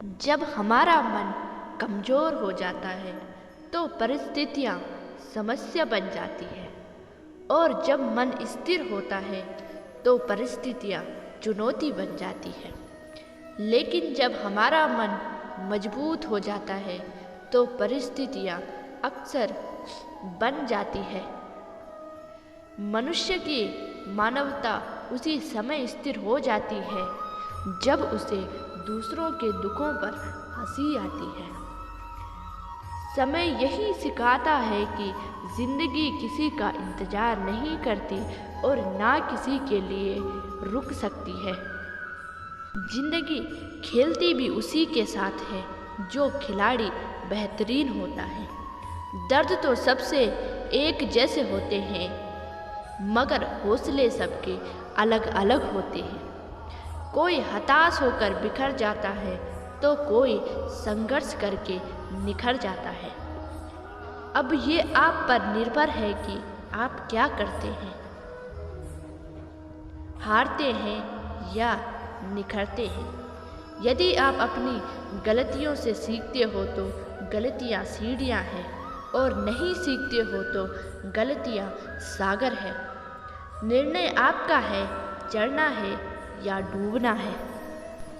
जब हमारा मन कमज़ोर हो जाता है तो परिस्थितियाँ समस्या बन जाती है, और जब मन स्थिर होता है तो परिस्थितियाँ चुनौती बन जाती है। लेकिन जब हमारा मन मजबूत हो जाता है तो परिस्थितियाँ अक्सर बन जाती है। मनुष्य की मानवता उसी समय स्थिर हो जाती है जब उसे दूसरों के दुखों पर हंसी आती है। समय यही सिखाता है कि जिंदगी किसी का इंतजार नहीं करती और ना किसी के लिए रुक सकती है। जिंदगी खेलती भी उसी के साथ है जो खिलाड़ी बेहतरीन होता है। दर्द तो सबसे एक जैसे होते हैं, मगर हौसले सबके अलग अलग होते हैं। कोई हताश होकर बिखर जाता है तो कोई संघर्ष करके निखर जाता है। अब ये आप पर निर्भर है कि आप क्या करते हैं, हारते हैं या निखरते हैं। यदि आप अपनी गलतियों से सीखते हो तो गलतियाँ सीढ़ियाँ हैं, और नहीं सीखते हो तो गलतियाँ सागर है। निर्णय आपका है, चढ़ना है या डूबना है।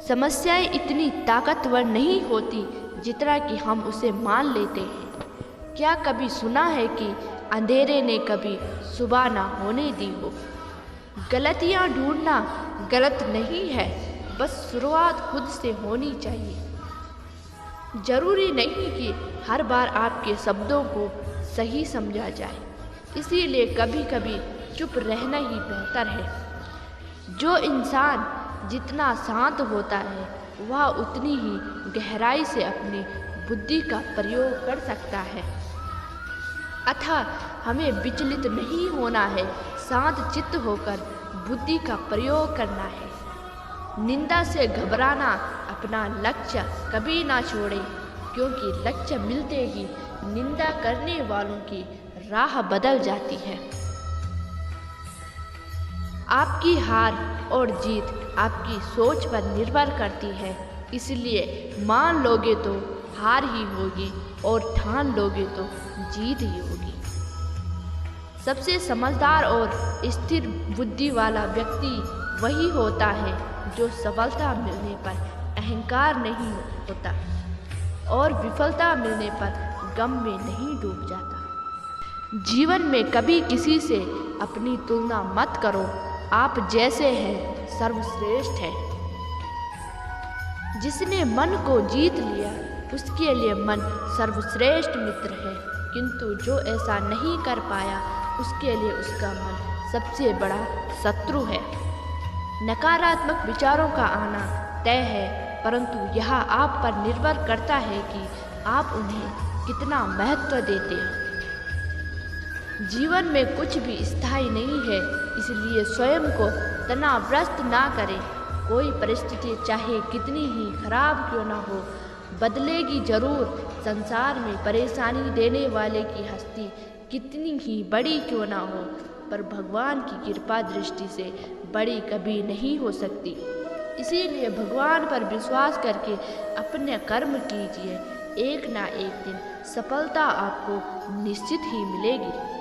समस्याएं इतनी ताकतवर नहीं होती जितना कि हम उसे मान लेते हैं। क्या कभी सुना है कि अंधेरे ने कभी सुबह ना होने दी हो? गलतियाँ ढूंढना गलत नहीं है, बस शुरुआत खुद से होनी चाहिए। जरूरी नहीं कि हर बार आपके शब्दों को सही समझा जाए, इसीलिए कभी कभी चुप रहना ही बेहतर है। जो इंसान जितना शांत होता है वह उतनी ही गहराई से अपनी बुद्धि का प्रयोग कर सकता है। अतः हमें विचलित नहीं होना है, शांत चित्त होकर बुद्धि का प्रयोग करना है। निंदा से घबराना अपना लक्ष्य कभी ना छोड़े, क्योंकि लक्ष्य मिलते ही निंदा करने वालों की राह बदल जाती है। आपकी हार और जीत आपकी सोच पर निर्भर करती है, इसलिए मान लोगे तो हार ही होगी और ठान लोगे तो जीत ही होगी। सबसे समझदार और स्थिर बुद्धि वाला व्यक्ति वही होता है जो सफलता मिलने पर अहंकार नहीं होता और विफलता मिलने पर गम में नहीं डूब जाता। जीवन में कभी किसी से अपनी तुलना मत करो। आप जैसे हैं सर्वश्रेष्ठ है। जिसने मन को जीत लिया उसके लिए मन सर्वश्रेष्ठ मित्र है, किंतु जो ऐसा नहीं कर पाया उसके लिए उसका मन सबसे बड़ा शत्रु है। नकारात्मक विचारों का आना तय है, परंतु यह आप पर निर्भर करता है कि आप उन्हें कितना महत्व देते हैं। जीवन में कुछ भी स्थायी नहीं है, इसलिए स्वयं को तनावग्रस्त ना करें। कोई परिस्थिति चाहे कितनी ही खराब क्यों ना हो, बदलेगी जरूर। संसार में परेशानी देने वाले की हस्ती कितनी ही बड़ी क्यों ना हो, पर भगवान की कृपा दृष्टि से बड़ी कभी नहीं हो सकती। इसीलिए भगवान पर विश्वास करके अपने कर्म कीजिए। एक ना एक दिन सफलता आपको निश्चित ही मिलेगी।